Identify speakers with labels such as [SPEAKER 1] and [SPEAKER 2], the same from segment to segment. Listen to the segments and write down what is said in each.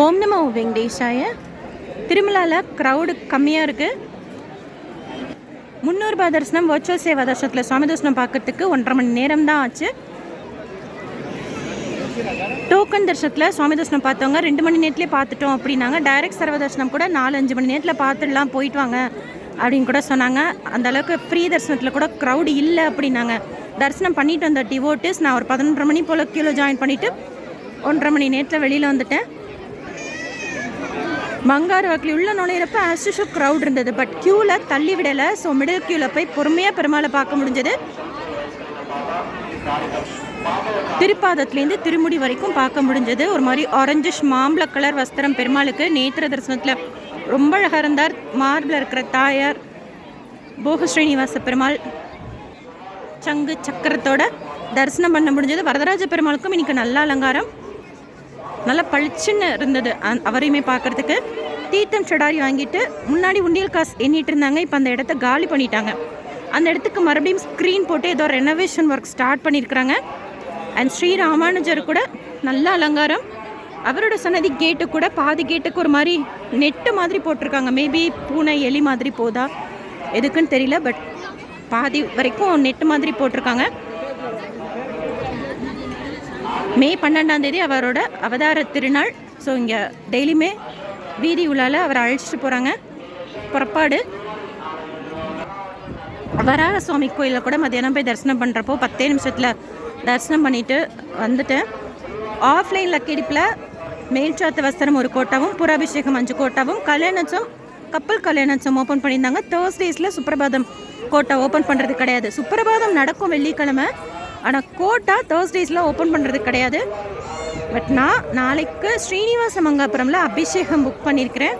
[SPEAKER 1] ஓம் நமோ வெங்கடேஷாய. திருமலாவில் க்ரௌடு கம்மியாக இருக்குது. 300 ரூபாய் தரிசனம் வர்ச்சுவல் சேவா தர்ஷனத்தில் சுவாமி தரிசனம் பார்க்கறதுக்கு 1.5 மணி நேரம் தான் ஆச்சு. டோக்கன் தர்ஷனத்தில் சுவாமி தரிசனம் பார்த்தவங்க 2 மணி நேரத்துலேயே பார்த்துட்டோம் அப்படின்னாங்க. டைரக்ட் சர்வ தர்ஷனம் கூட 4-5 மணி நேரத்தில் பார்த்துடலாம், போயிட்டு வாங்க அப்படின்னு கூட சொன்னாங்க. அந்த அளவுக்கு ஃப்ரீ தரிசனத்தில் கூட க்ரௌடு இல்லை அப்படின்னாங்க. தரிசனம் பண்ணிட்டு வந்த டிவோட்டிஸ் நான் ஒரு 11:30 மணி போல் கியூவில் ஜாயின் பண்ணிவிட்டு 1.5 மணி நேரத்தில் வெளியில் வந்துட்டேன். பங்காரு வாக்கில் உள்ள நுழையிறப்ப ஆஸ்யூஷுவல் க்ரௌட் இருந்தது. பட் க்யூவில் தள்ளி விடலை. ஸோ மிடில் க்யூவில் போய் பொறுமையாக பெருமாளை பார்க்க முடிஞ்சது. திருப்பாதத்துலேருந்து திருமுடி வரைக்கும் பார்க்க முடிஞ்சது. ஒரு மாதிரி ஆரஞ்சிஷ் மாம்பழ கலர் வஸ்திரம் பெருமாளுக்கு. நேத்திர தரிசனத்தில் ரொம்ப அழகாக இருந்தார். மார்பில் இருக்கிற தாயார் போக ஸ்ரீனிவாச பெருமாள் சங்கு சக்கரத்தோட தரிசனம் பண்ண முடிஞ்சது. வரதராஜ பெருமாளுக்கும் இன்னைக்கு நல்ல அலங்காரம், நல்லா பளிச்சுன்னு இருந்தது அவரையுமே பார்க்குறதுக்கு. தீர்த்தம் சடாரி வாங்கிட்டு முன்னாடி உண்டியல் காசு எண்ணிட்டு இருந்தாங்க. இப்போ அந்த இடத்த காலி பண்ணிட்டாங்க. அந்த இடத்துக்கு மறுபடியும் ஸ்க்ரீன் போட்டு ஏதோ ரெனோவேஷன் ஒர்க் ஸ்டார்ட் பண்ணியிருக்கிறாங்க. அண்ட் ஸ்ரீ ராமானுஜர் கூட நல்ல அலங்காரம். அவரோட சன்னதி கேட்டு கூட பாதி கேட்டுக்கு ஒரு மாதிரி நெட்டு மாதிரி போட்டிருக்காங்க. மேபி பூனை எலி மாதிரி போதா எதுக்குன்னு தெரியல. பட் பாதி வரைக்கும் நெட்டு மாதிரி போட்டிருக்காங்க. மே 12 அவரோட அவதார திருநாள். ஸோ இங்கே டெய்லியுமே வீதி உள்ளால் அவரை அழைச்சிட்டு போகிறாங்க. புறப்பாடு வராக சுவாமி கோயிலில் கூட மத்தியானம் போய் தரிசனம் பண்ணுறப்போ 10 நிமிஷத்தில் தரிசனம் பண்ணிவிட்டு வந்துட்டேன். ஆஃப்லைன் லக்கடிப்பில் மேல்சாத்து வஸ்திரம் 1 கோட்டாவும் புறாபிஷேகம் 5 கோட்டாவும் கல்யாணச்சம் கப்பல் கல்யாணச்சம் ஓப்பன் பண்ணியிருந்தாங்க. தேர்ஸ்டேஸில் சுப்பிரபாதம் கோட்டா ஓப்பன் பண்ணுறது கிடையாது. சுப்பிரபாதம் நடக்கும் வெள்ளிக்கிழமை, ஆனால் கோட்டா தேர்ஸ்டேஸில் ஓப்பன் பண்ணுறது கிடையாது. பட் நான் நாளைக்கு ஸ்ரீனிவாச மங்காபுரமில் அபிஷேகம் புக் பண்ணியிருக்கிறேன்.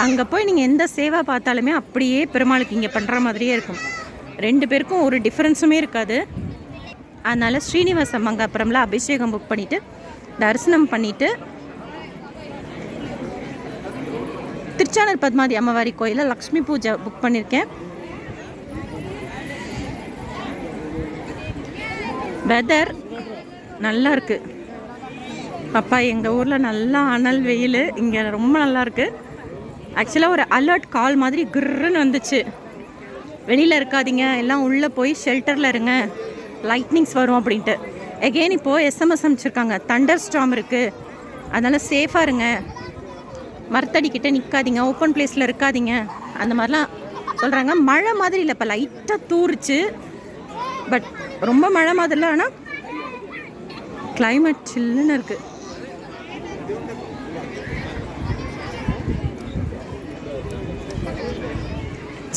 [SPEAKER 1] அங்கே போய் நீங்கள் எந்த சேவா பார்த்தாலுமே அப்படியே பெருமாளுக்கு இங்கே பண்ணுற மாதிரியே இருக்கும். 2 பேருக்கும் ஒரு டிஃப்ரென்ஸுமே இருக்காது. அதனால் ஸ்ரீனிவாச மங்காபுரமில் அபிஷேகம் புக் பண்ணிவிட்டு தரிசனம் பண்ணிவிட்டு திருச்சானூர் பத்மாதி அம்மவாரி கோயிலில் லக்ஷ்மி பூஜை புக் பண்ணியிருக்கேன். வெதர் நல்லா இருக்குது. அப்பா எங்கள் ஊரில் நல்லா அனல் வெயில், இங்கே ரொம்ப நல்லா இருக்குது. ஆக்சுவலாக ஒரு அலர்ட் கால் மாதிரி குர்ருன்னு வந்துச்சு. வெளியில் இருக்காதீங்க, எல்லாம் உள்ளே போய் ஷெல்டரில் இருங்க, லைட்னிங்ஸ் வரும் அப்படின்ட்டு. எகெயின் இப்போது எஸ்எம்எஸ் அனுப்பிச்சிருக்காங்க, தண்டர் ஸ்டார்ம் இருக்குது, அதனால் சேஃபாக இருங்க, மரத்தடிக்கிட்ட நிற்காதீங்க, ஓப்பன் பிளேஸில் இருக்காதீங்க, அந்த மாதிரிலாம் சொல்கிறாங்க. மழை மாதிரி இல்லை, இப்போ லைட்டாக தூரிச்சு. பட் ரொம்ப மழை மாதிரில, ஆனால் கிளைமேட் சில்லுன்னு இருக்குது.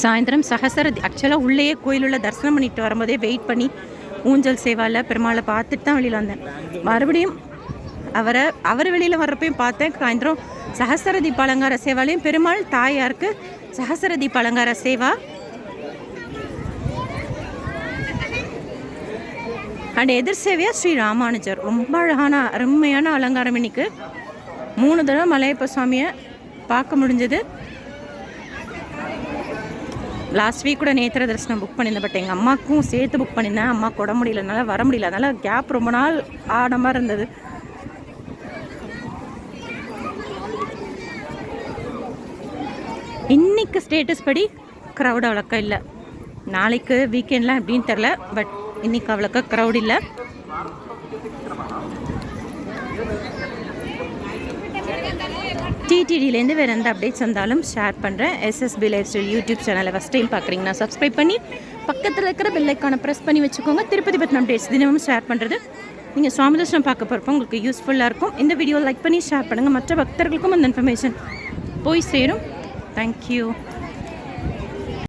[SPEAKER 1] சாயந்தரம் சகசரதி ஆக்சுவலாக உள்ளேயே கோயிலுள்ள தரிசனம் பண்ணிட்டு வரும்போதே வெயிட் பண்ணி ஊஞ்சல் சேவாவில் பெருமாளை பார்த்துட்டு தான் வெளியில் வந்தேன். மறுபடியும் அவரை வெளியில் வர்றப்பையும் பார்த்தேன். சாயந்தரம் சகசரதி அலங்கார சேவாலையும் பெருமாள் தாயாருக்கு சகசரதி அலங்கார சேவா அண்ட் எதிர் சேவையாக ஸ்ரீ ராமானுஜர். ரொம்ப அழகான அருமையான அலங்காரம். இன்னைக்கு 3 தடவை மலையப்ப சுவாமியை பார்க்க முடிஞ்சது. லாஸ்ட் வீக் கூட நேத்திர தரிசனம் புக் பண்ணியிருந்தேன். பட் எங்கள் அம்மாவுக்கும் சேர்த்து புக் பண்ணியிருந்தேன். அம்மா கொட முடியலனால வர முடியல, அதனால் கேப் ரொம்ப நாள் ஆன மாதிரி இருந்தது. இன்னைக்கு ஸ்டேட்டஸ் படி க்ரௌட் அவ்வளோக்கா இல்லை. நாளைக்கு வீக்கெண்ட்லாம் எப்படின்னு தெரில. பட் இன்னைக்கு அவ்வளோக்கா க்ரௌட் இல்லை. டிடிடிலேருந்து வேறு எந்த அப்டேட்ஸ் வந்தாலும் ஷேர் பண்ணுறேன். எஸ்எஸ்பி லைஃப் ஸ்டைல் யூடியூப் சேனலை ஃபஸ்ட் டைம் பார்க்குறீங்கன்னா சப்ஸ்கிரைப் பண்ணி பக்கத்தில் இருக்கிற பெல் ஐக்கானை ப்ரெஸ் பண்ணி வச்சுக்கோங்க. திருப்பதி பற்றின அப்டேட்ஸ் தினமும் ஷேர் பண்ணுறது நீங்கள் சுவாமி தரிசனம் பார்க்க போகிறப்போ உங்களுக்கு யூஸ்ஃபுல்லாக இருக்கும். இந்த வீடியோ லைக் பண்ணி ஷேர் பண்ணுங்கள். மற்ற பக்தர்களுக்கும் அந்த இன்ஃபர்மேஷன் போய் சேரும். தேங்க்யூ.